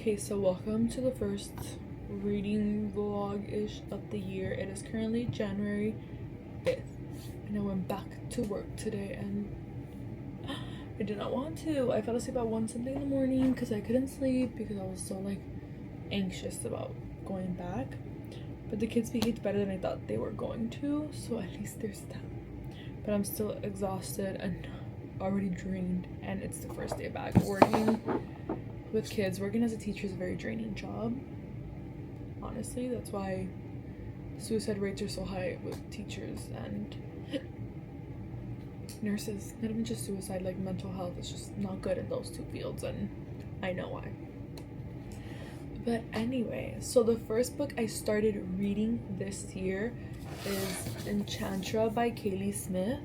Okay, so welcome to the first reading vlog-ish of the year. It is currently January 5th, and I went back to work today, and I did not want to. I fell asleep at 1 something in the morning because I couldn't sleep because I was so like anxious about going back. But the kids behaved better than I thought they were going to, so at least there's that. But I'm still exhausted and already drained, and it's the first day back. Working with kids, working as a teacher is a very draining job. Honestly, that's why suicide rates are so high with teachers and nurses. Not even just suicide, like mental health is just not good in those two fields, and I know why. But anyway, so the first book I started reading this year is Enchantra by Kaylee Smith.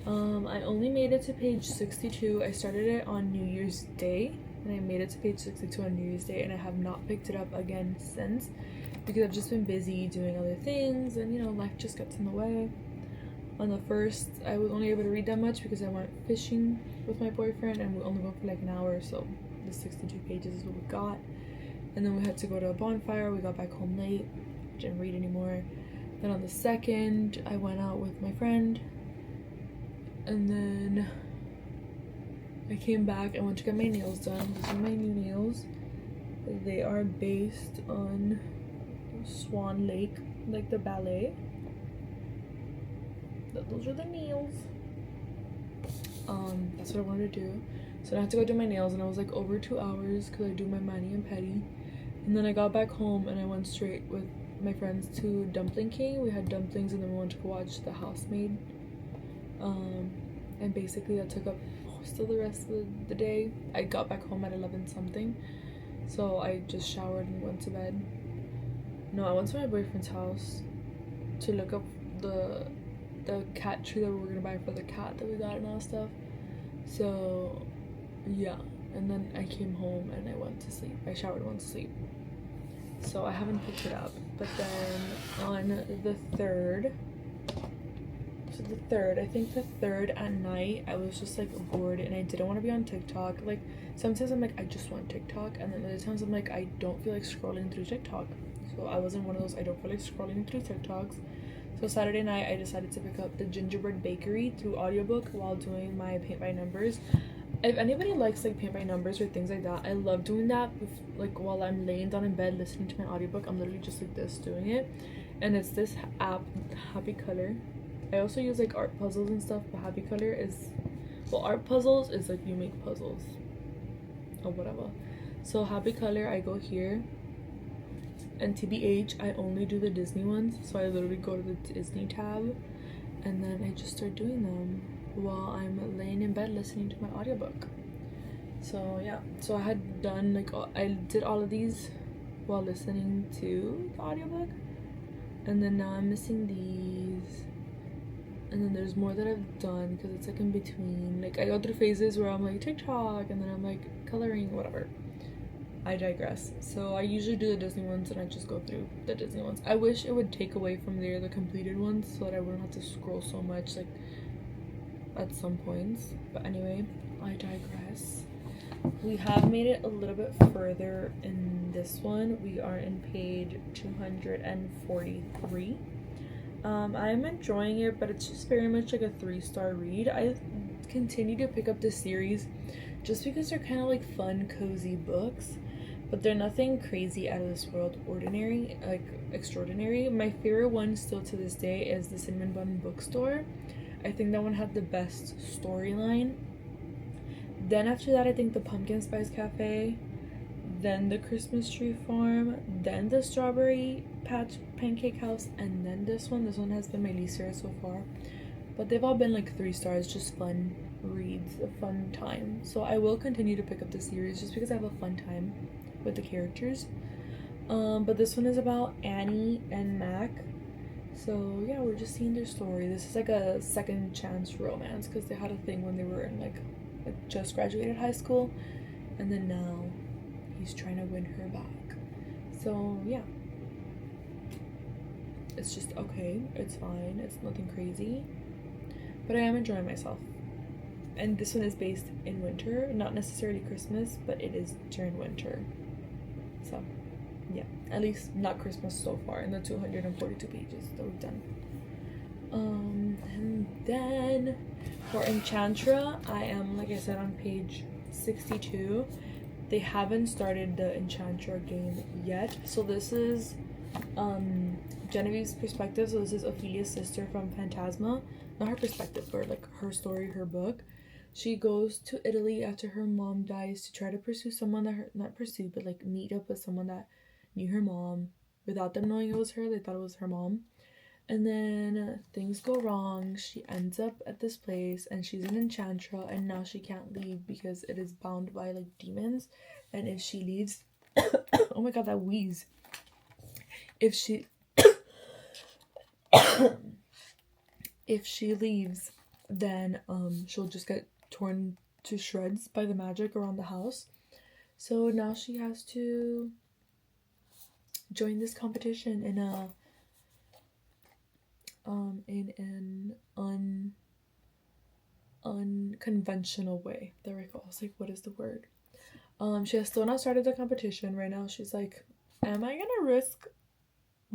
I only made it to page 62. I started it on New Year's Day, and I made it to page 62 on New Year's Day, and I have not picked it up again since because I've just been busy doing other things, and you know, life just gets in the way. On the first, I was only able to read that much because I went fishing with my boyfriend, and we only went for like an hour, so the 62 pages is what we got. And then we had to go to a bonfire. We got back home late, didn't read anymore. Then on the second, I went out with my friend, and then I came back and went to get my nails done. These are my new nails. They are based on Swan Lake, like the ballet. Those are the nails. That's what I wanted to do. So I had to go do my nails, and I was like over 2 hours because I do my mani and pedi. And then I got back home and I went straight with my friends to Dumpling King. We had dumplings, and then we went to go watch The Housemaid. And basically that took up still the rest of the day. I got back home at 11 something, so I just showered and went to bed. No, I went to my boyfriend's house to look up the cat tree that we were gonna buy for the cat that we got and all stuff. So yeah, and then I came home and I went to sleep. I showered and went to sleep. So I haven't picked it up. But then on the third, I think the third at night, I was just like bored and I didn't want to be on TikTok. Like sometimes I'm like, I just want TikTok, and then other times I'm like, I don't feel like scrolling through TikTok. So I wasn't one of those I don't feel like scrolling through TikToks. So Saturday night I decided to pick up The Gingerbread Bakery through audiobook while doing my paint by numbers. If anybody likes like paint by numbers or things like that, I love doing that with, like while I'm laying down in bed listening to my audiobook. I'm literally just like this doing it, and it's this app, Happy Color. I also use like art puzzles and stuff, but Happy Color is, well, art puzzles is like you make puzzles or whatever. So Happy Color, I go here, and TBH, I only do the Disney ones. So I literally go to the Disney tab, and then I just start doing them while I'm laying in bed listening to my audiobook. So yeah, so I had done like I did all of these while listening to the audiobook, and then now I'm missing these. And then there's more that I've done because it's like in between. Like I go through phases where I'm like TikTok, and then I'm like coloring, whatever. I digress. So I usually do the Disney ones, and I just go through the Disney ones. I wish it would take away from there the completed ones so that I wouldn't have to scroll so much like at some points. But anyway, I digress. We have made it a little bit further in this one. We are in page 243. I'm enjoying it, but it's just very much like a 3-star read. I continue to pick up this series just because they're kind of like fun, cozy books, but they're nothing crazy out of this world ordinary, like extraordinary. My favorite one still to this day is The Cinnamon Bun Bookstore. I think that one had the best storyline. Then after that, I think The Pumpkin Spice Cafe, then The Christmas Tree Farm, then The Strawberry Patch Pancake House, and then this one. This one has been my least favorite so far, but they've all been like 3 stars, just fun reads, a fun time. So I will continue to pick up the series just because I have a fun time with the characters. But this one is about Annie and Mac. So yeah, we're just seeing their story. This is like a second chance romance because they had a thing when they were in like just graduated high school, and then now he's trying to win her back. So yeah, it's just okay, it's fine, it's nothing crazy, but I am enjoying myself. And this one is based in winter, not necessarily Christmas, but it is during winter. So yeah, at least not Christmas so far in the 242 pages that we've done. And then for Enchantra, I am, like I said, on page 62. They haven't started the Enchantra game yet, so this is Genevieve's perspective. So this is Ophelia's sister from Phantasma, not her perspective, but like her story, her book. She goes to Italy after her mom dies to try to pursue someone that not pursue, but like meet up with someone that knew her mom without them knowing it was her. They thought it was her mom. And then things go wrong. She ends up at this place and she's an Enchantra, and now she can't leave because it is bound by like demons. And if she leaves, oh my god, that wheeze. If she if she leaves, then she'll just get torn to shreds by the magic around the house. So now she has to join this competition in an unconventional way. There we go. I was like, what is the word? She has still not started the competition. Right now she's like, am I gonna risk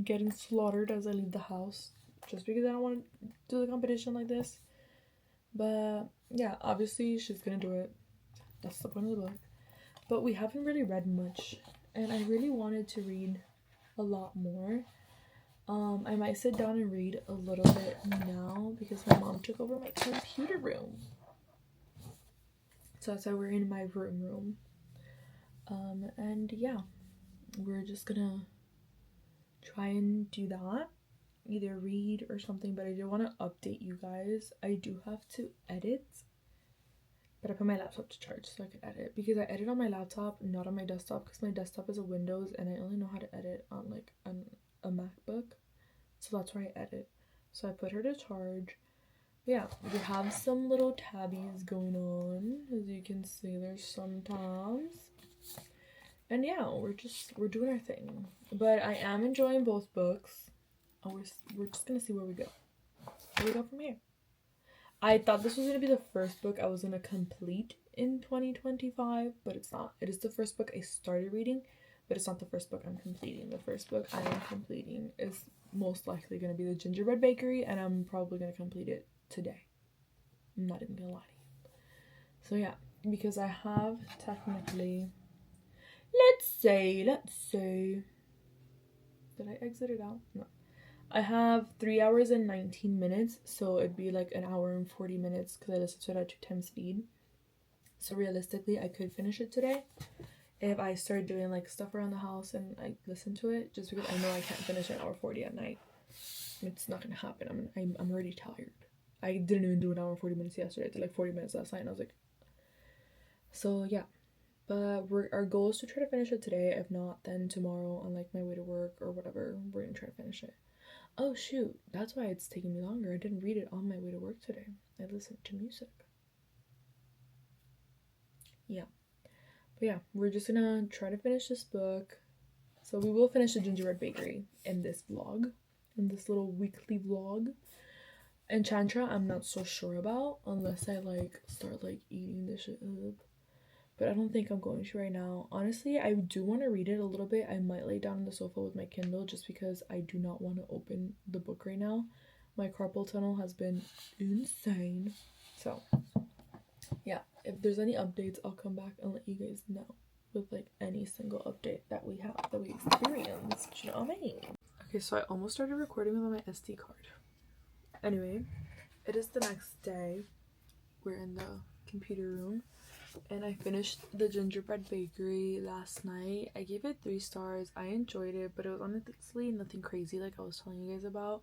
getting slaughtered as I leave the house just because I don't want to do the competition like this? But yeah, obviously she's gonna do it. That's the point of the book. But we haven't really read much, and I really wanted to read a lot more. I might sit down and read a little bit now because my mom took over my computer room. So that's why we're in my room. And yeah, we're just gonna try and do that. Either read or something, but I do want to update you guys. I do have to edit, but I put my laptop to charge so I can edit, because I edit on my laptop, not on my desktop, because my desktop is a Windows and I only know how to edit on like a MacBook. So that's where I edit. So I put her to charge. But yeah, we have some little tabbies going on, as you can see. There's sometimes, and yeah, we're doing our thing. But I am enjoying both books. Oh, we're just gonna see where we go. Where we go from here. I thought this was gonna be the first book I was gonna complete in 2025, but it's not. It is the first book I started reading, but it's not the first book I'm completing. The first book I am completing is most likely gonna be The Gingerbread Bakery, and I'm probably gonna complete it today. I'm not even gonna lie to you. So yeah, because I have technically, let's say, did I exit it out? No. I have 3 hours and 19 minutes, so it'd be like an hour and 40 minutes because I listened to it at 2 times speed. So realistically, I could finish it today if I start doing like stuff around the house and I listen to it, just because I know I can't finish an hour 40 at night. It's not gonna happen. I'm already tired. I didn't even do an hour 40 minutes yesterday. I did like 40 minutes last night, and I was like, so yeah. But our goal is to try to finish it today. If not, then tomorrow on like my way to work or whatever, we're gonna try to finish it. Oh shoot, that's why it's taking me longer. I didn't read it on my way to work today. I listened to music. Yeah. But yeah, we're just gonna try to finish this book. So we will finish The Gingerbread Bakery in this vlog, in this little weekly vlog. Enchantra, I'm not so sure about unless I like start like eating this shit up. But I don't think I'm going to right now. Honestly, I do want to read it a little bit. I might lay down on the sofa with my Kindle just because I do not want to open the book right now. My carpal tunnel has been insane. So, yeah, if there's any updates, I'll come back and let you guys know with like any single update that we have, that we experience. You know what I mean? Okay, so I almost started recording with my SD card. Anyway, it is the next day. We're in the computer room. And I finished The Gingerbread Bakery last night. I gave it 3 stars. I enjoyed it, but it was honestly nothing crazy like I was telling you guys about.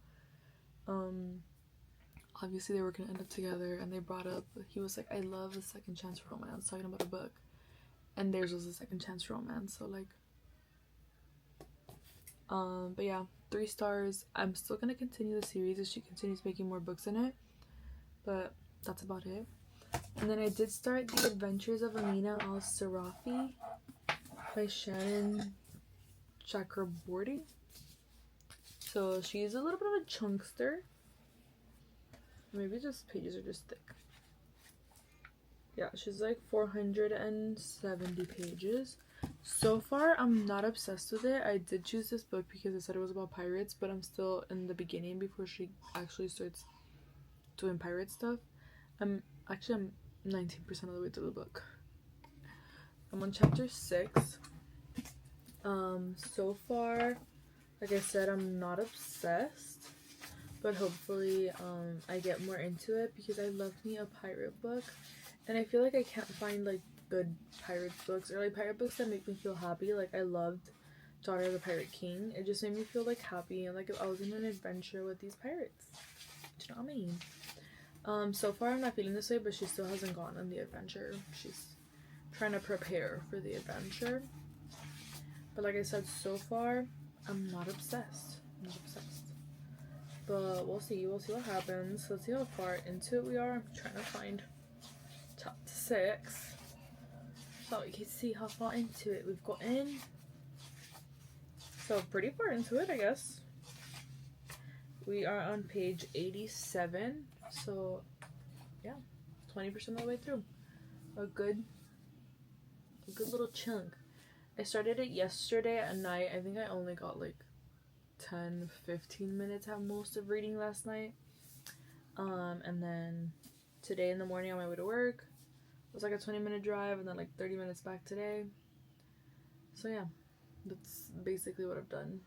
Obviously they were gonna end up together, and they brought up, he was like, I love a second chance romance, talking about a book. And theirs was a second chance romance, so like, but yeah, 3 stars. I'm still gonna continue the series as she continues making more books in it, but that's about it. And then I did start The Adventures of Amina Al-Sarafi by Shannon Chakraborty. So she's a little bit of a chunkster. Maybe just pages are just thick. Yeah, she's like 470 pages. So far, I'm not obsessed with it. I did choose this book because I said it was about pirates, but I'm still in the beginning before she actually starts doing pirate stuff. I'm 19% of the way through the book. I'm on chapter 6. So far, like I said, I'm not obsessed, but hopefully I get more into it because I love me a pirate book, and I feel like I can't find like good pirate books or like pirate books that make me feel happy. Like I loved Daughter of the Pirate King. It just made me feel like happy and like I was in an adventure with these pirates. Do you know what I mean? So far I'm not feeling this way, but she still hasn't gone on the adventure. She's trying to prepare for the adventure. But like I said, so far I'm not obsessed. But we'll see what happens. Let's see how far into it we are. I'm trying to find chapter 6 so we can see how far into it we've gotten. So pretty far into it, I guess. We are on page 87, so yeah, 20% of the way through. A good little chunk. I started it yesterday at night. I think I only got like 10-15 minutes at most of reading last night. And then today in the morning on my way to work, it was like a 20-minute drive and then like 30 minutes back today. So yeah, that's basically what I've done.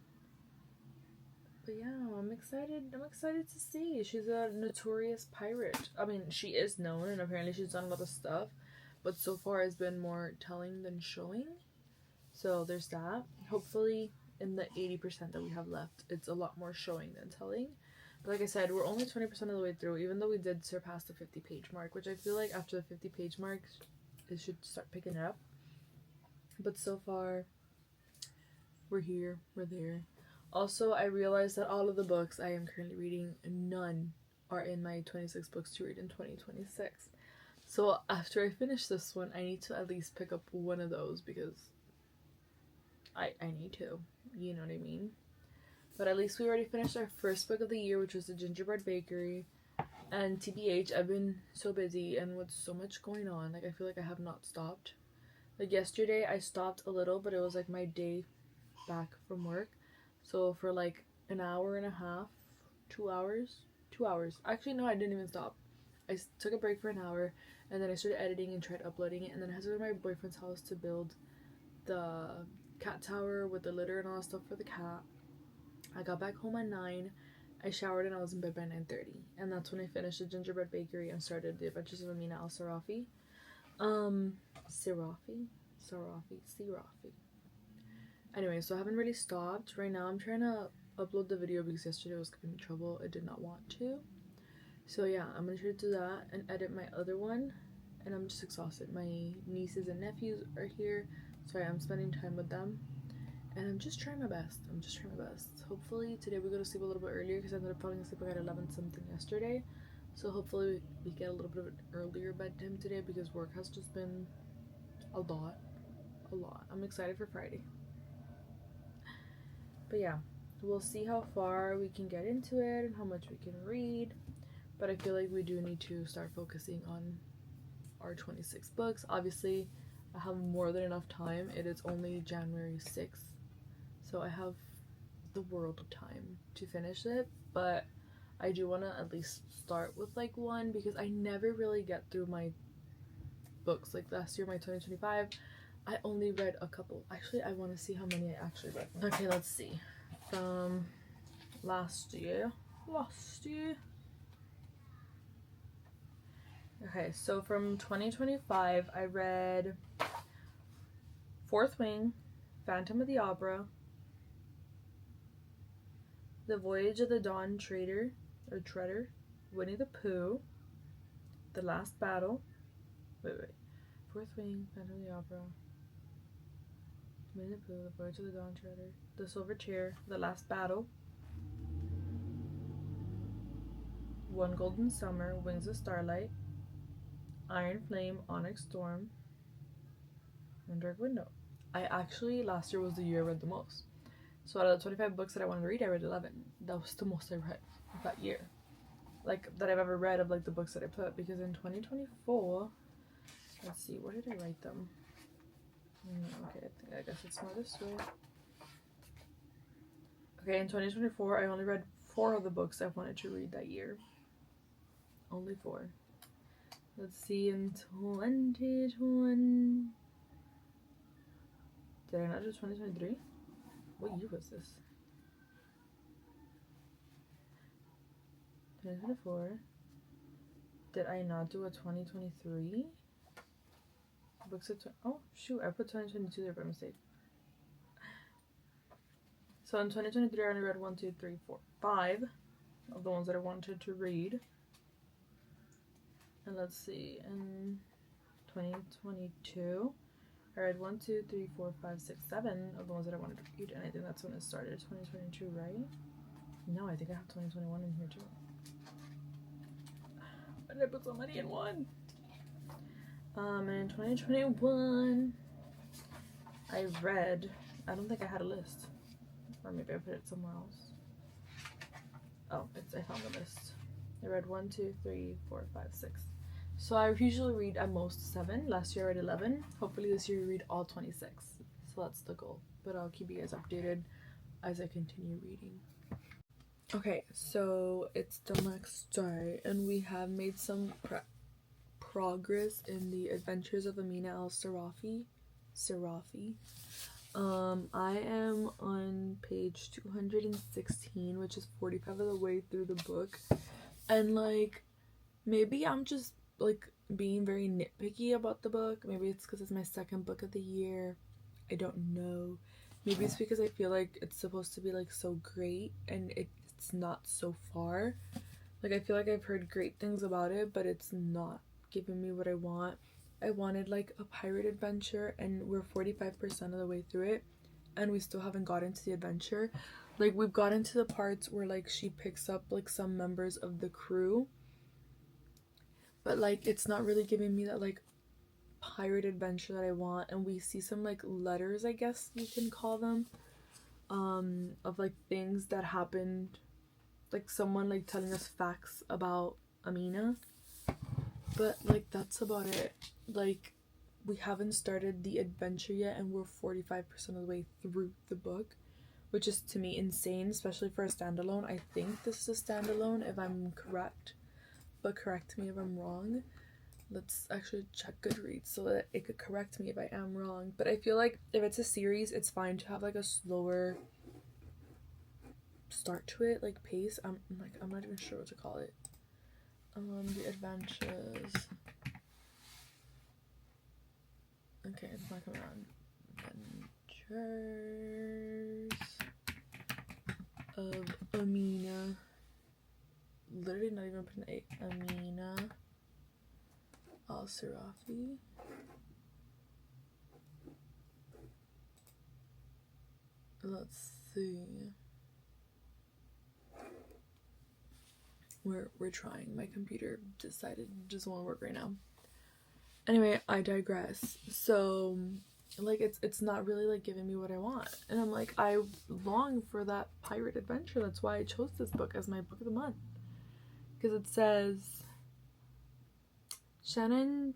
But yeah, I'm excited to see. She's a notorious pirate. I mean, she is known and apparently she's done a lot of stuff, but so far it's been more telling than showing. So there's that. Hopefully in the 80% that we have left, it's a lot more showing than telling. But like I said, we're only 20% of the way through, even though we did surpass the 50-page mark, which I feel like after the 50-page mark, it should start picking up. But so far, we're here, we're there. Also, I realized that all of the books I am currently reading, none are in my 26 books to read in 2026. So after I finish this one, I need to at least pick up one of those because I need to, you know what I mean? But at least we already finished our first book of the year, which was The Gingerbread Bakery. And TBH, I've been so busy and with so much going on, like I feel like I have not stopped. Like yesterday I stopped a little, but it was like my day back from work. So for like an hour and a half, 2 hours. Actually, no, I didn't even stop. I took a break for an hour and then I started editing and tried uploading it. And then I had to go to my boyfriend's house to build the cat tower with the litter and all that stuff for the cat. I got back home at 9. I showered and I was in bed by 9:30. And that's when I finished The Gingerbread Bakery and started The Adventures of Amina Al-Sarafi. Sarafi. Anyway, so I haven't really stopped. Right now I'm trying to upload the video because yesterday was giving me trouble. I did not want to. So yeah, I'm gonna try to do that and edit my other one. And I'm just exhausted. My nieces and nephews are here, so I am spending time with them. And I'm just trying my best. Hopefully today we go to sleep a little bit earlier because I ended up falling asleep like at 11 something yesterday. So hopefully we get a little bit of an earlier bedtime today because work has just been a lot. I'm excited for Friday. But yeah, we'll see how far we can get into it and how much we can read. But I feel like we do need to start focusing on our 26 books. Obviously, I have more than enough time. It is only January 6th. So I have the world of time to finish it. But I do want to at least start with like one because I never really get through my books. Like last year, my 2025, I only read a couple. Actually, I want to see how many I actually read. Okay, let's see. From last year. Okay, so from 2025, I read Fourth Wing, Phantom of the Opera, The Voyage of the Dawn Treader, Winnie the Pooh, The Last Battle. Fourth Wing, Phantom of the Opera, Winnie the Pooh, The Voyage of the Dawn Treader, The Silver Chair, The Last Battle, One Golden Summer, Wings of Starlight, Iron Flame, Onyx Storm, and Dark Window. I actually, last year was the year I read the most. So out of the 25 books that I wanted to read, I read 11. That was the most I read that year. Like, that I've ever read of, like, the books that I put. Because in 2024, let's see, where did I write them? Okay, I guess it's more this way. Okay, in 2024, I only read 4 of the books I wanted to read that year. Only 4. Let's see, in 2020... Did I not do 2023? What year was this? 2024. Did I not do a 2023? Books of oh shoot, I put 2022 there by mistake. So in 2023 I only read 1, 2, 3, 4, 5 of the ones that I wanted to read. And let's see, in 2022 I read 1, 2, 3, 4, 5, 6, 7 of the ones that I wanted to read, and I think that's when it started. 2022, right? No, I think I have 2021 in here too. Why did I put so many in one? And in 2021 I read, I don't think I had a list, or maybe I put it somewhere else. Oh, I found the list. I read 1, 2, 3, 4, 5, 6. So I usually read at most 7. Last year I read 11. Hopefully this year I read all 26. So that's the goal. But I'll keep you guys updated as I continue reading. Okay, so it's the next day, and we have made some progress in the Adventures of Amina al-Sirafi. I am on page 216, which is 45 of the way through the book, and like maybe I'm just like being very nitpicky about the book. Maybe it's because it's my second book of the year. I don't know. Maybe it's because I feel like it's supposed to be like so great and it's not so far. Like I feel like I've heard great things about it, but it's not giving me what I want. I wanted like a pirate adventure, and we're 45% of the way through it and we still haven't gotten to the adventure. Like we've gotten to the parts where like she picks up like some members of the crew, but like it's not really giving me that like pirate adventure that I want. And we see some like letters, I guess you can call them, of like things that happened, like someone like telling us facts about Amina, but like that's about it. Like we haven't started the adventure yet and we're 45% of the way through the book, which is to me insane, especially for a standalone. I think this is a standalone if I'm correct, but correct me if I'm wrong. Let's actually check Goodreads so that it could correct me if I am wrong. But I feel like if it's a series, it's fine to have like a slower start to it, like pace. I'm not even sure what to call it. The adventures. Okay, it's not coming on. Adventures of Amina. Literally not even putting A. Amina al-Sirafi. Let's see. We're trying. My computer decided it just won't work right now. Anyway, I digress. So like it's not really like giving me what I want, and I'm like, I long for that pirate adventure. That's why I chose this book as my book of the month, because it says Shannon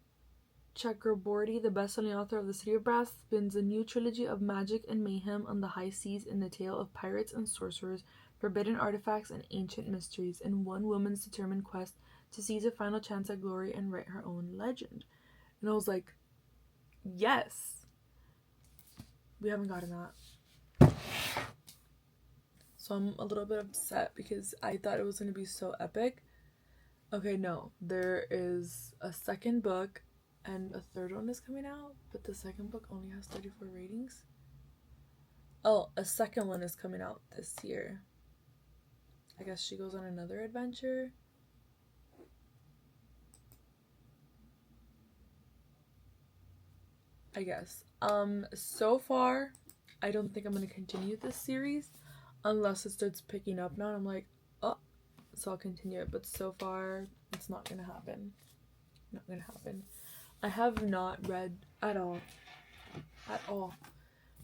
Chakraborty, the best-selling author of The City of Brass, spins a new trilogy of magic and mayhem on the high seas in the tale of pirates and sorcerers, forbidden artifacts, and ancient mysteries in one woman's determined quest to seize a final chance at glory and write her own legend. And I was like, yes. We haven't gotten that. So I'm a little bit upset because I thought it was going to be so epic. Okay, no. There is a second book and a third one is coming out, but the second book only has 34 ratings. Oh, a second one is coming out this year. I guess she goes on another adventure. I guess. So far, I don't think I'm gonna continue this series unless it starts picking up now and I'm like, oh, so I'll continue it. But so far, it's not gonna happen. Not gonna happen. I have not read at all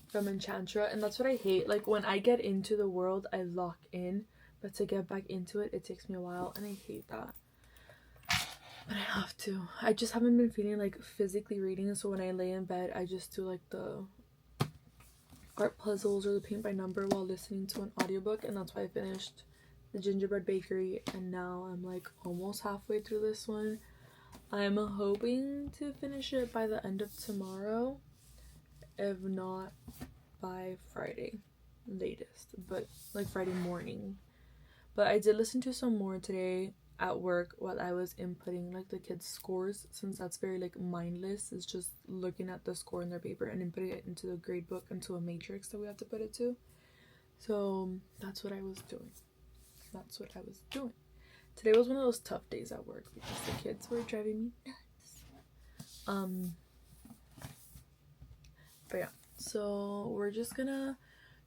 from Enchantra, and that's what I hate. Like when I get into the world, I lock in, but to get back into it, it takes me a while, and I hate that. But I have to. I just haven't been feeling like physically reading, so when I lay in bed, I just do like the art puzzles or the paint by number while listening to an audiobook, and that's why I finished The Gingerbread Bakery, and now I'm like almost halfway through this one. I'm hoping to finish it by the end of tomorrow, if not by Friday latest, but like Friday morning. But I did listen to some more today at work while I was inputting like the kids' scores, since that's very like mindless. It's just looking at the score in their paper and inputting it into the grade book into a matrix that we have to put it to. So that's what I was doing. Today was one of those tough days at work because the kids were driving me nuts. But yeah, so we're just gonna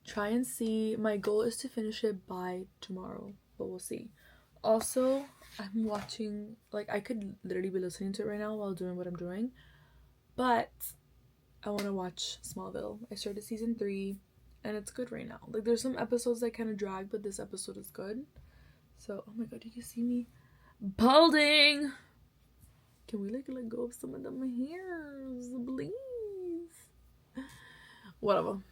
try and see. My goal is to finish it by tomorrow, but we'll see. Also, I'm watching, like, I could literally be listening to it right now while doing what I'm doing, but I want to watch Smallville. I started season 3 and it's good right now. Like, there's some episodes that kind of drag, but this episode is good. So, oh my god, did you see me balding? Can we like let go of some of them hairs, please? Whatever.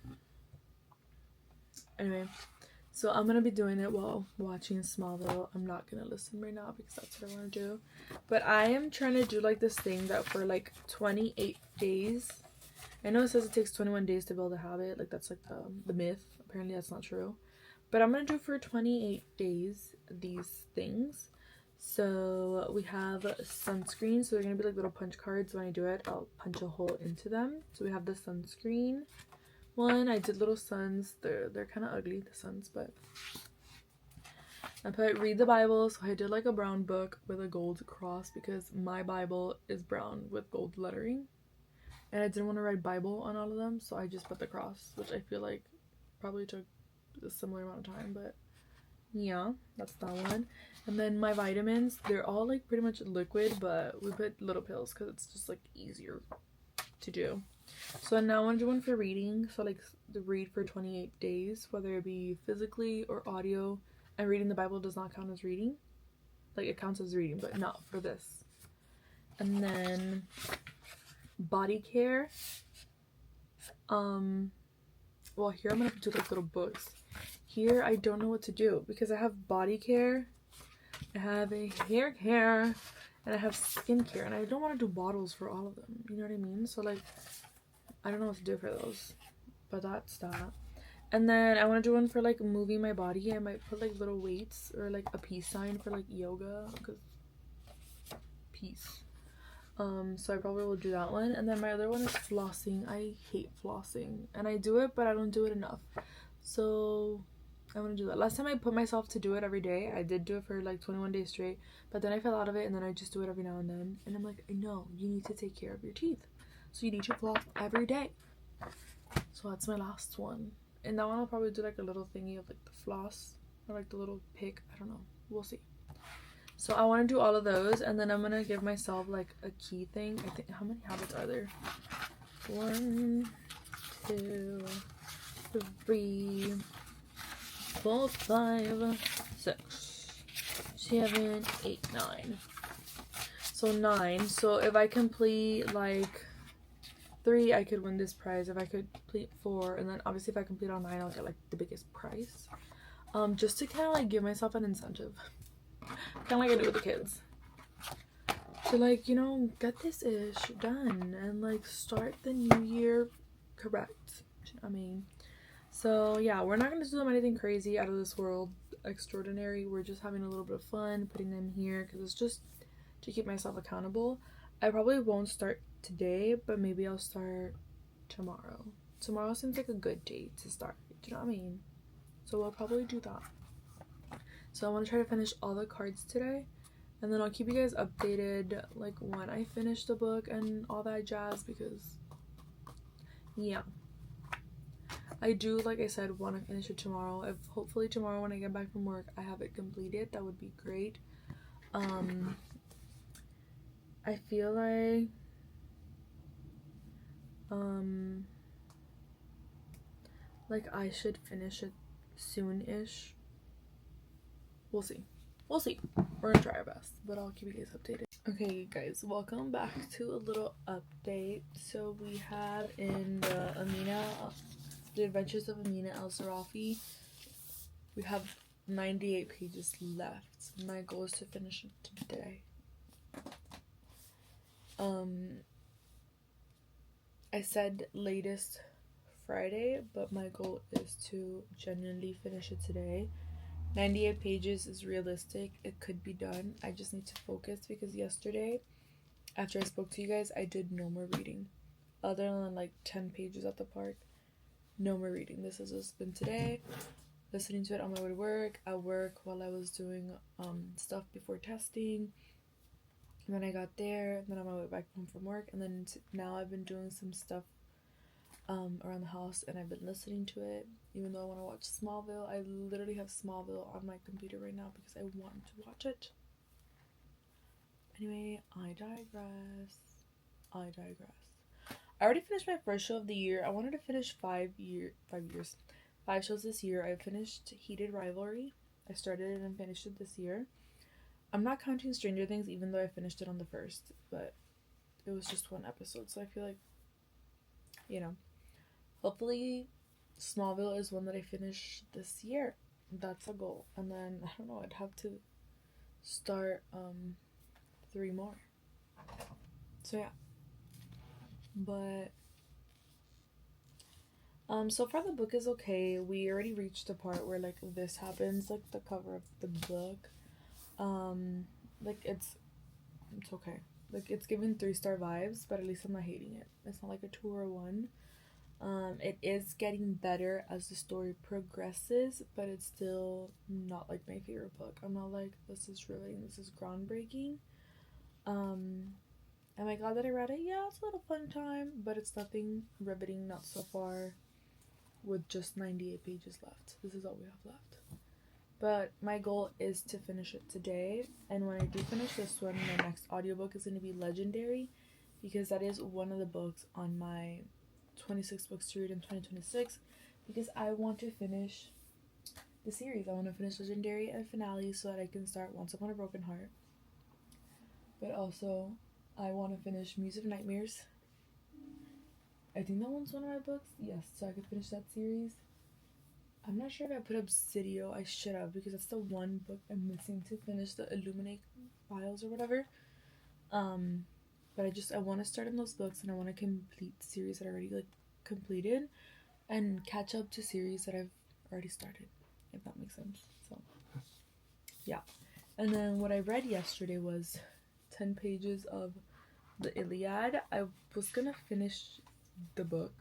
Anyway, so I'm gonna be doing it while watching Smallville. I'm not gonna listen right now because that's what I want to do. But I am trying to do like this thing that for like 28 days. I know it says it takes 21 days to build a habit. Like that's like the myth. Apparently that's not true. But I'm gonna do for 28 days these things. So we have sunscreen. So they're gonna be like little punch cards. When I do it, I'll punch a hole into them. So we have the sunscreen one. I did little suns. They're kind of ugly, the suns, but I put read the Bible. So I did like a brown book with a gold cross because my Bible is brown with gold lettering, and I didn't want to write Bible on all of them, so I just put the cross, which I feel like probably took a similar amount of time, but yeah, that's that one. And then my vitamins, they're all like pretty much liquid, but we put little pills because it's just like easier to do. So now I want to do one for reading. So like the read for 28 days, whether it be physically or audio. And reading the Bible does not count as reading. Like it counts as reading, but not for this. And then body care. Well, here I'm gonna do like little books. Here I don't know what to do because I have body care, I have a hair care, and I have skin care, and I don't want to do bottles for all of them. You know what I mean? So like I don't know what to do for those, but that's that. And then I want to do one for like moving my body. I might put like little weights or like a peace sign for like yoga, because peace. So I probably will do that one. And then my other one is flossing. I hate flossing, and I do it, but I don't do it enough. So I want to do that. Last time I put myself to do it every day, I did do it for like 21 days straight, but then I fell out of it, and then I just do it every now and then. And I'm like, no, you need to take care of your teeth, so you need to floss every day. So that's my last one. And that one I'll probably do like a little thingy of like the floss or like the little pick. I don't know. We'll see. So I want to do all of those, and then I'm gonna give myself like a key thing. I think, how many habits are there? 1, 2, 3, 4, 5, 6, 7, 8, 9. So 9. So if I complete like 3, I could win this prize. If I could complete 4, and then obviously if I complete all 9, I'll get like the biggest prize. Just to kind of like give myself an incentive, kind of like I do with the kids, to like, you know, get this ish done and like start the new year correct. I mean, so yeah, we're not gonna do them anything crazy, out of this world, extraordinary. We're just having a little bit of fun putting them here because it's just to keep myself accountable. I probably won't start today, but maybe I'll start tomorrow. Tomorrow seems like a good day to start. Do you know what I mean? So we'll probably do that. So I want to try to finish all the cards today, and then I'll keep you guys updated like when I finish the book and all that jazz, because yeah, I do, like I said, want to finish it tomorrow. If hopefully tomorrow when I get back from work I have it completed, that would be great. I feel like I should finish it soon-ish. We'll see. We'll see. We're gonna try our best, but I'll keep you guys updated. Okay, guys, welcome back to a little update. So we have in the Adventures of Amina El-Sarafi, we have 98 pages left. My goal is to finish it today. I said latest Friday, but my goal is to genuinely finish it today. 98 pages is realistic. It could be done. I just need to focus because yesterday, after I spoke to you guys, I did no more reading. Other than like 10 pages at the park, no more reading. This has just been today, listening to it on my way to work, at work while I was doing stuff before testing. And then I got there, and then on my way back home from work, and then now I've been doing some stuff around the house, and I've been listening to it. Even though I want to watch Smallville, I literally have Smallville on my computer right now because I want to watch it. Anyway, I digress. I already finished my first show of the year. I wanted to finish 5 shows this year. I finished Heated Rivalry. I started it and finished it this year. I'm not counting Stranger Things, even though I finished it on the 1st, but it was just one episode, so I feel like, hopefully Smallville is one that I finish this year. That's a goal. And then, I don't know, I'd have to start 3 more. So yeah. But so far the book is okay. We already reached the part where like this happens, like the cover of the book. Like it's okay. Like it's given 3-star vibes, but at least I'm not hating it. It's not like a 2 or a 1. It is getting better as the story progresses, but it's still not like my favorite book. I'm not like, this is riveting, this is groundbreaking. Am I glad that I read it? Yeah, it's a little fun time, but it's nothing riveting, not so far, with just 98 pages left. This is all we have left. But my goal is to finish it today, and when I do finish this one, my next audiobook is going to be Legendary, because that is one of the books on my 26 books to read in 2026, because I want to finish the series. I want to finish Legendary and finale so that I can start Once Upon a Broken Heart. But also, I want to finish Muse of Nightmares. I think that one's one of my books. Yes, so I could finish that series. I'm not sure if I put Obsidio. I should have, because that's the one book I'm missing to finish the Illuminate files or whatever. But I want to start on those books, and I want to complete series that I already like completed, and catch up to series that I've already started, if that makes sense. So yeah. And then what I read yesterday was 10 pages of the Iliad. I was gonna finish the book,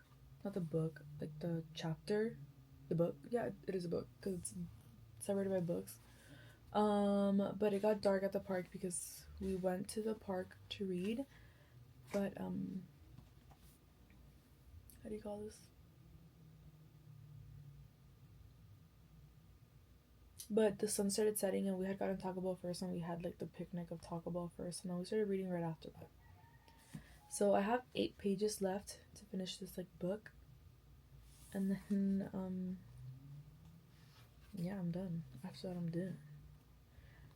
not the book, like the chapter, the book. Yeah, it is a book because it's separated by books. But it got dark at the park because we went to the park to read. But how do you call this? But the sun started setting, and we had gotten Taco Bell first, and we had like the picnic of Taco Bell first, and then we started reading right after that. So I have 8 pages left to finish this like book, and then yeah, I'm done. After that, I'm done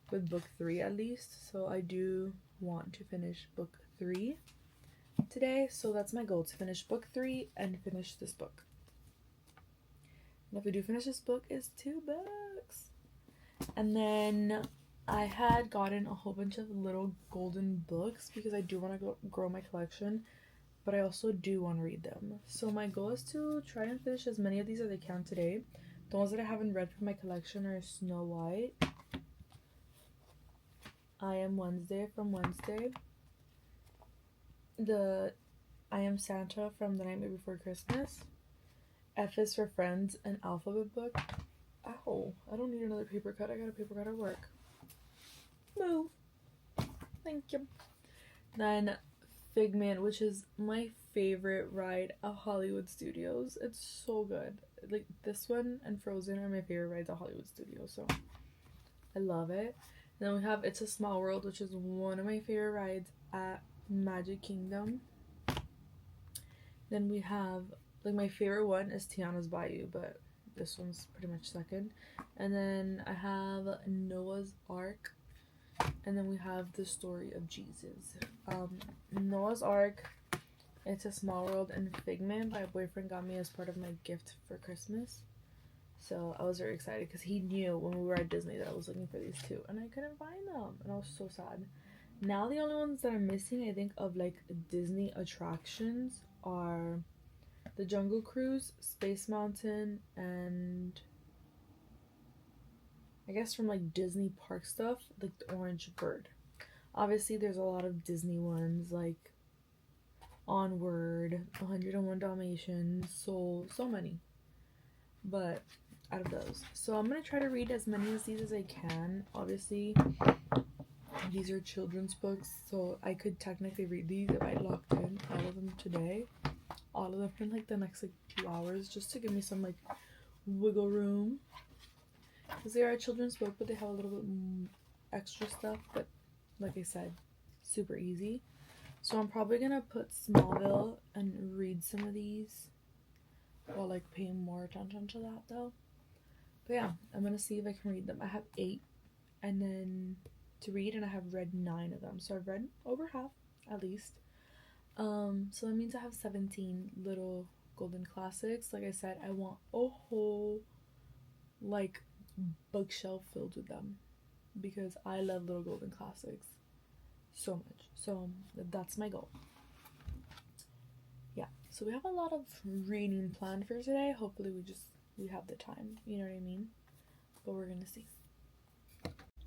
with book 3 at least. So I do want to finish book 3 today, so that's my goal, to finish book 3 and finish this book. And if we do finish this book, it's 2 books. And then I had gotten a whole bunch of little golden books because I do want to grow my collection, but I also do want to read them. So my goal is to try and finish as many of these as I can today. The ones that I haven't read from my collection are Snow White, I Am Wednesday from Wednesday, the I Am Santa from The Nightmare Before Christmas, F is for Friends, an alphabet book. Ow, I don't need another paper cut. I got a paper cut at work. Move. Thank you. Then Figment, which is my favorite ride at Hollywood Studios. It's so good. Like this one and Frozen are my favorite rides at Hollywood Studios, so I love it. And then we have It's a Small World, which is one of my favorite rides at Magic Kingdom. Then we have, like, my favorite one is Tiana's Bayou, but this one's pretty much second. And then I have Noah's Ark, and then we have the story of Jesus. Noah's Ark, it's a Small World and Figment. My boyfriend got me as part of my gift for Christmas. So I was very excited because he knew when we were at Disney that I was looking for these two, and I couldn't find them, and I was so sad. Now the only ones that are missing, I think, of like Disney attractions are the Jungle Cruise, Space Mountain, and I guess from like Disney park stuff, like the Orange Bird. Obviously there's a lot of Disney ones like Onward, 101 Dalmatians, Soul, so many. But out of those, so I'm gonna try to read as many of these as I can. Obviously these are children's books, so I could technically read these if I locked in all of them today, all of them in like the next like 2 hours, just to give me some like wiggle room, because they are a children's book, but they have a little bit extra stuff. But like I said, super easy. So I'm probably gonna put Smallville and read some of these while like paying more attention to that though. But yeah, I'm gonna see if I can read them. I have 8 and then to read, and I have read 9 of them, so I've read over half at least. So that means I have 17 little golden classics. Like I said, I want a whole like bookshelf filled with them because I love little golden classics so much. So that's my goal. Yeah, so we have a lot of reading planned for today. Hopefully we have the time, you know what I mean? But we're gonna see.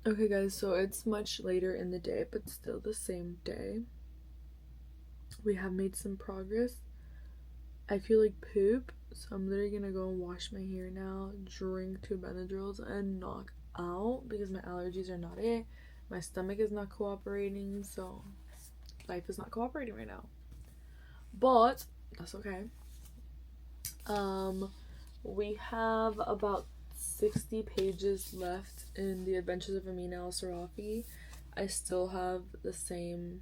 Okay guys, so it's much later in the day, but still the same day. We have made some progress. I feel like poop, so I'm literally gonna go and wash my hair now, drink 2 Benadryls, and knock out because my allergies are not it. My stomach is not cooperating, so life is not cooperating right now. But that's okay. We have about 60 pages left in The Adventures of Amina Al-Sarafi. I still have the same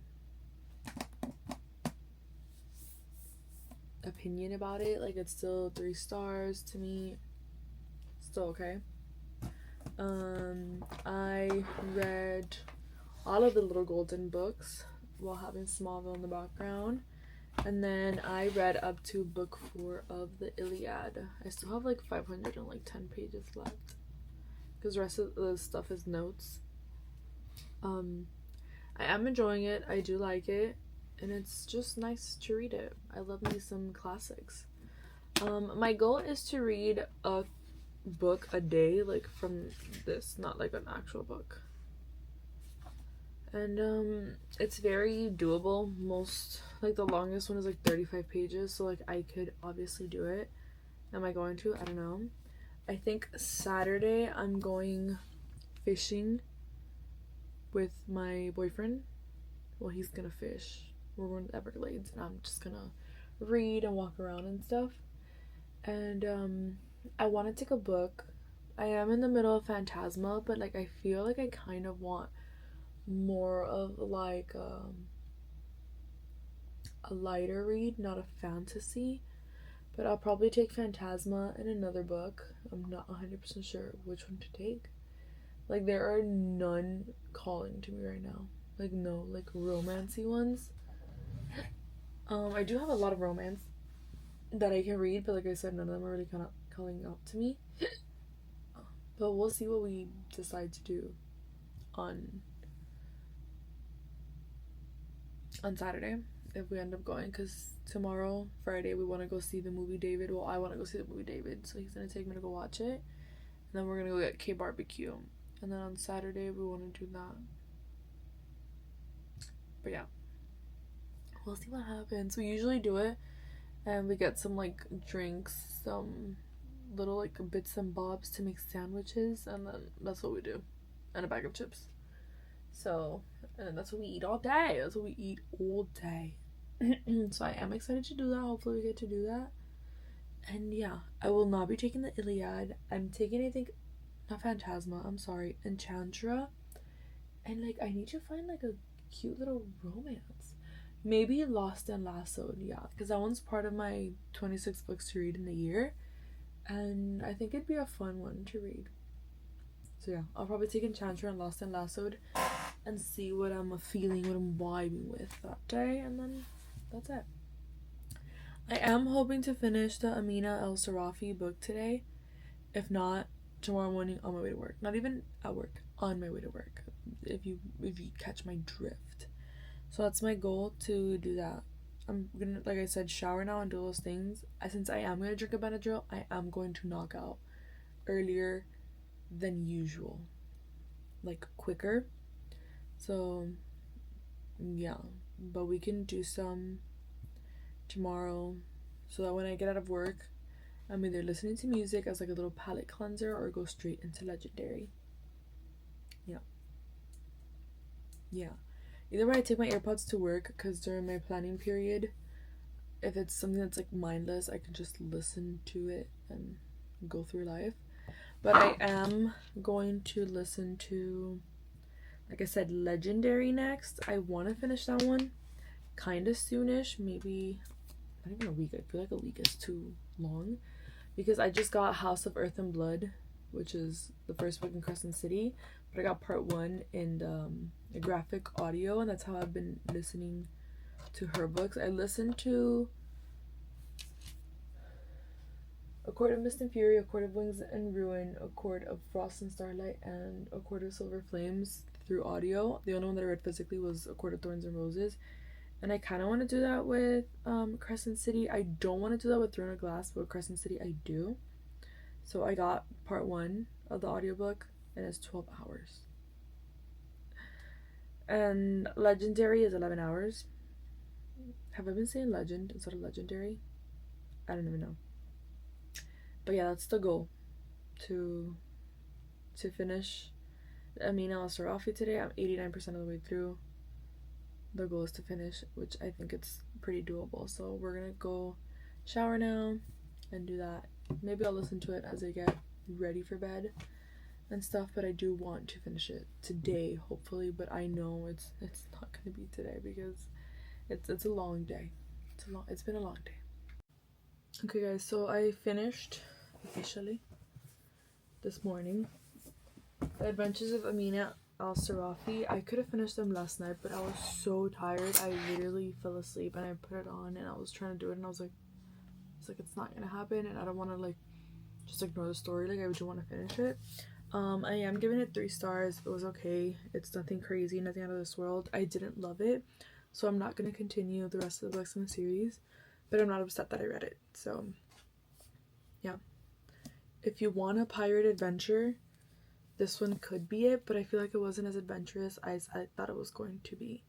opinion about it. Like, it's still 3 stars to me. Still okay. I read all of the Little Golden books while having Smallville in the background. And then I read up to book 4 of the Iliad. I still have like 510 pages left because the rest of the stuff is notes. I am enjoying it. I do like it, and it's just nice to read it. I love me some classics. My goal is to read a book a day, like from this, not like an actual book. And it's very doable. Most, like, the longest one is like 35 pages, so like I could obviously do it. Am I going to? I don't know. I think Saturday I'm going fishing with my boyfriend. Well, he's gonna fish. We're going to the Everglades, and I'm just gonna read and walk around and stuff. And I want to take a book. I am in the middle of Phantasma, but like I feel like I kind of want more of like a lighter read, not a fantasy. But I'll probably take Phantasma and another book. I'm not 100% sure which one to take. Like, there are none calling to me right now. Like, no, like, romancy ones. I do have a lot of romance that I can read, but like I said, none of them are really kind of calling out to me. But we'll see what we decide to do on Saturday, if we end up going, because tomorrow, Friday, we want to go see the movie David. Well, I want to go see the movie David, so he's gonna take me to go watch it, and then we're gonna go get K-barbecue, and then on Saturday we want to do that. But yeah, we'll see what happens. We usually do it and we get some like drinks, some little like bits and bobs to make sandwiches, and then that's what we do, and a bag of chips. So, and that's what we eat all day. That's what we eat all day. So I am excited to do that. Hopefully we get to do that. And yeah, I will not be taking the Iliad. I'm taking, I think, not Phantasma, I'm sorry, Enchantra. And like, I need to find like a cute little romance. Maybe Lost and Lassoed, yeah, because that one's part of my 26 books to read in the year. and I think it'd be a fun one to read. So yeah, I'll probably take Enchanter and Lost and Lassoed and see what I'm feeling, what I'm vibing with that day, and then that's it. I am hoping to finish the Amina El Sarafi book today. If not, tomorrow morning on my way to work. Not even at work, on my way to work. If you catch my drift. So that's my goal, to do that. I'm gonna, like I said, shower now and do those things. Since I am gonna drink a Benadryl, I am going to knock out earlier than usual, like quicker. So yeah, but we can do some tomorrow, so that when I get out of work, I'm either listening to music as like a little palate cleanser or go straight into Legendary. Yeah, either way, I take my AirPods to work, because during my planning period, if it's something that's like mindless, I can just listen to it and go through life. But I am going to listen to, like I said, Legendary next. I want to finish that one kind of soonish, maybe not even a week. I feel like a week is too long, because I just got House of Earth and Blood, which is the first book in Crescent City, but I got part 1 in a graphic audio, and that's how I've been listening to her books. I listened to A Court of Mist and Fury, A Court of Wings and Ruin, A Court of Frost and Starlight, and A Court of Silver Flames through audio. The only one that I read physically was A Court of Thorns and Roses, and I kind of want to do that with Crescent City. I don't want to do that with Throne of Glass, but with Crescent City I do. So I got part 1 of the audiobook, and it's 12 hours. And Legendary is 11 hours. Have I been saying Legend instead of Legendary? I don't even know. But yeah, that's the goal. To finish Amina Al Sarafi today. I'm 89% of the way through. The goal is to finish, which I think it's pretty doable. So we're gonna go shower now and do that. Maybe I'll listen to it as I get ready for bed and stuff, but I do want to finish it today, hopefully. But I know it's not gonna be today, because it's a long day. It's been a long day. Okay guys, so I finished officially this morning The Adventures of Amina Al Sarafi. I could have finished them last night, but I was so tired. I literally fell asleep, and I put it on and I was trying to do it, and I was like, it's not gonna happen, and I don't want to like just ignore the story. Like, I do want to finish it. I am giving it 3 stars. It was okay. It's nothing crazy, nothing out of this world. I didn't love it, so I'm not gonna continue the rest of the books in the series, but I'm not upset that I read it. So yeah, if you want a pirate adventure, this one could be it, but I feel like it wasn't as adventurous as I thought it was going to be.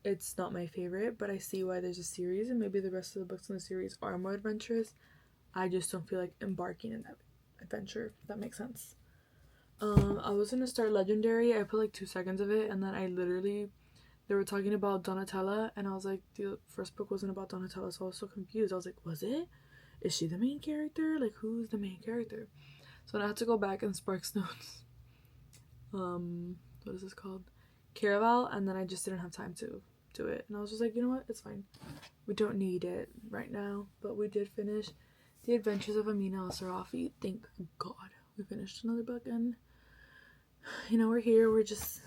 It's not my favorite, but I see why there's a series, and maybe the rest of the books in the series are more adventurous. I just don't feel like embarking in that adventure, if that makes sense. I was gonna start Legendary. I put like 2 seconds of it, and then they were talking about Donatella, and I was like, the first book wasn't about Donatella, so I was so confused. I was like, was it? Is she the main character? Like, who's the main character? So then I had to go back and Sparks Notes. What is this called? Caraval, and then I just didn't have time to do it, and I was just like, you know what, it's fine, we don't need it right now. But we did finish The Adventures of Amina Al Sarafi. Thank God we finished another book, and we're here. We're just,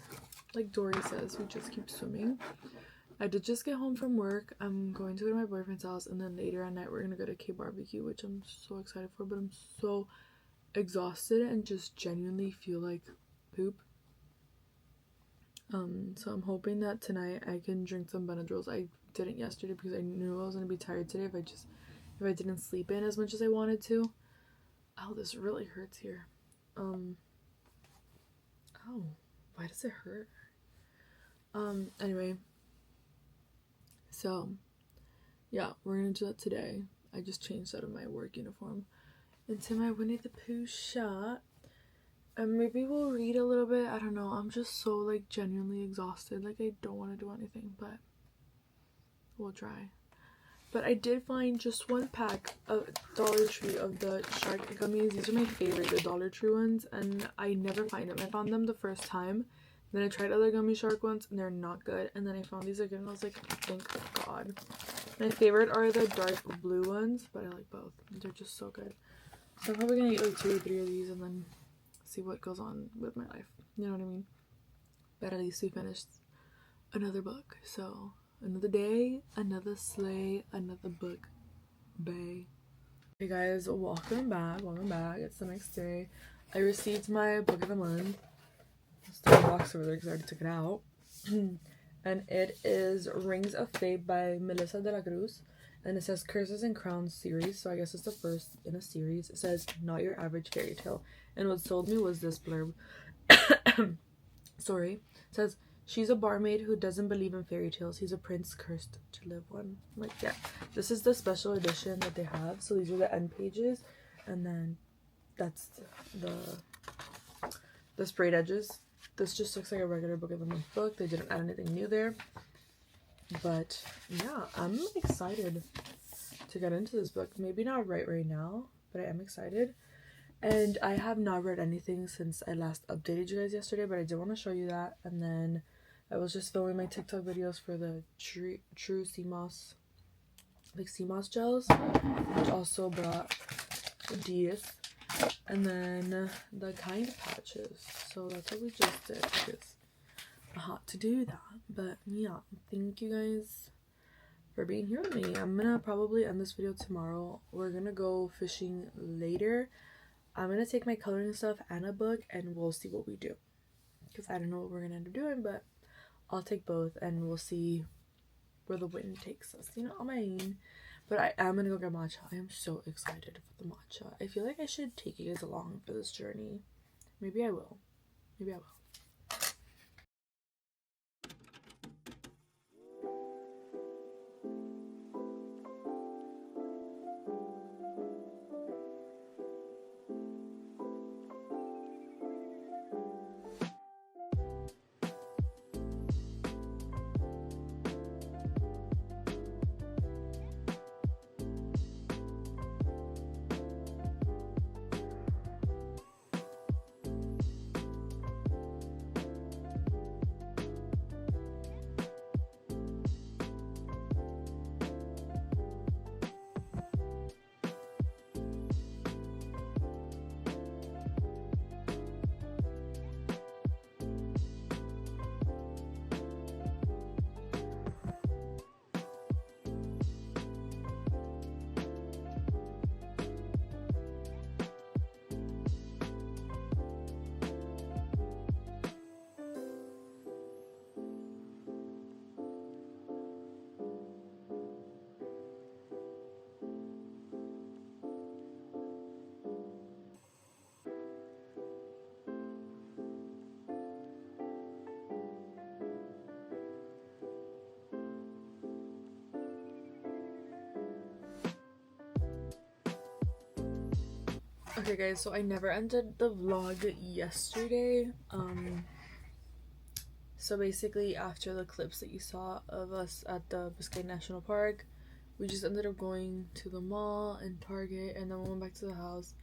like Dory says, we just keep swimming. I did just get home from work. I'm going to go to my boyfriend's house, and then later at night we're gonna go to K Barbecue, which I'm so excited for, but I'm so exhausted and just genuinely feel like poop. So I'm hoping that tonight I can drink some Benadryls. I didn't yesterday because I knew I was gonna be tired today if I didn't sleep in as much as I wanted to. Oh, this really hurts here. Oh, why does it hurt? Anyway, so yeah, we're gonna do that today. I just changed out of my work uniform into my Winnie the Pooh shirt. And maybe we'll read a little bit. I don't know. I'm just so like genuinely exhausted. Like, I don't want to do anything, but we'll try. But I did find just 1 pack of Dollar Tree of the shark gummies. These are my favorite, the Dollar Tree ones, and I never find them. I found them the first time, then I tried other gummy shark ones, and they're not good. And then I found these again, and I was like, thank God. My favorite are the dark blue ones, but I like both. They're just so good. So I'm probably gonna eat like 2 or 3 of these and then see what goes on with my life. You know what I mean? But at least we finished another book. So another day, another sleigh, another book. Bay. Hey guys, welcome back. It's the next day. I received my book of the month. It's the box over there because I already took it out. And it is Rings of Fate by Melissa de la Cruz. And it says Curses and Crowns series. So I guess it's the first in a series. It says not your average fairy tale. And what sold me was this blurb. Sorry. It says she's a barmaid who doesn't believe in fairy tales. He's a prince cursed to live one. Like, yeah. This is the special edition that they have. So these are the end pages. And then that's the sprayed edges. This just looks like a regular book of the month book. They didn't add anything new there. But yeah, I'm excited to get into this book. Maybe not right now, but I am excited. And I have not read anything since I last updated you guys yesterday, but I did want to show you that. And then I was just filming my TikTok videos for the True Sea Moss, like sea moss gels, which also brought these. And then the kind patches. So that's what we just did because I had to do that. But yeah, thank you guys for being here with me. I'm gonna probably end this video tomorrow. We're gonna go fishing later. I'm gonna take my coloring stuff and a book and we'll see what we do. Because I don't know what we're gonna end up doing, but I'll take both and we'll see where the wind takes us. You know what I mean? But I am gonna go get matcha. I am so excited for the matcha. I feel like I should take you guys along for this journey. Maybe I will. Maybe I will. Okay guys, so I never ended the vlog yesterday. So basically after the clips that you saw of us at the Biscayne National Park, we just ended up going to the mall and Target, and then we went back to the house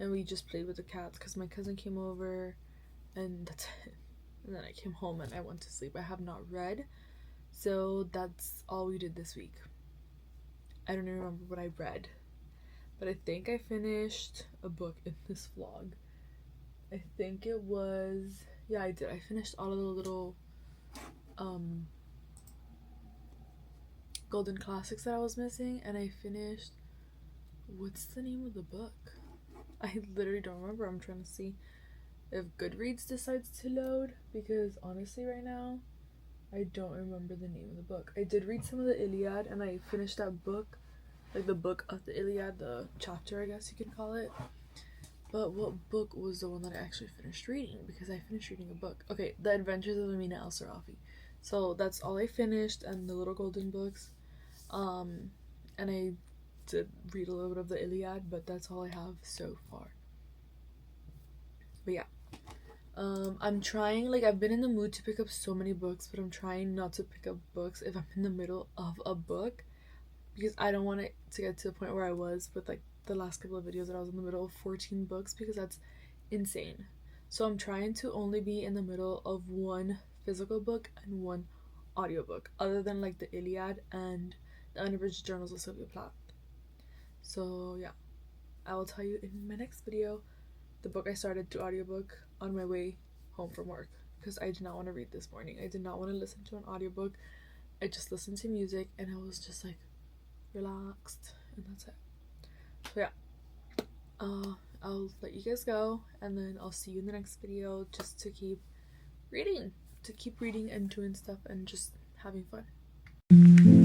and we just played with the cats because my cousin came over and that's it. And then I came home and I went to sleep. I have not read, so that's all we did this week. I don't even remember what I read, but I think I finished a book in this vlog. I think it was, yeah, I did. I finished all of the little golden classics that I was missing, and I finished, what's the name of the book? I literally don't remember. I'm trying to see if Goodreads decides to load, because honestly right now I don't remember the name of the book. I did read some of the Iliad and I finished that book, like the book of the Iliad, the chapter I guess you can call it. But what book was the one that I actually finished reading? Because I finished reading a book. Okay, The Adventures of Amina El-Sarafi. So that's all I finished, and the little golden books. And I did read a little bit of the Iliad, but that's all I have so far. But yeah. I'm trying, like, I've been in the mood to pick up so many books, but I'm trying not to pick up books if I'm in the middle of a book, because I don't want it to get to the point where I was with, like, the last couple of videos that I was in the middle of 14 books, because that's insane. So I'm trying to only be in the middle of one physical book and one audiobook, other than, like, the Iliad and the Unabridged Journals of Sylvia Plath. So, yeah. I will tell you in my next video the book I started to audiobook on my way home from work, because I did not want to read this morning. I did not want to listen to an audiobook. I just listened to music and I was just like relaxed, and that's it. So yeah, I'll let you guys go, and then I'll see you in the next video, just to keep reading and doing stuff and just having fun.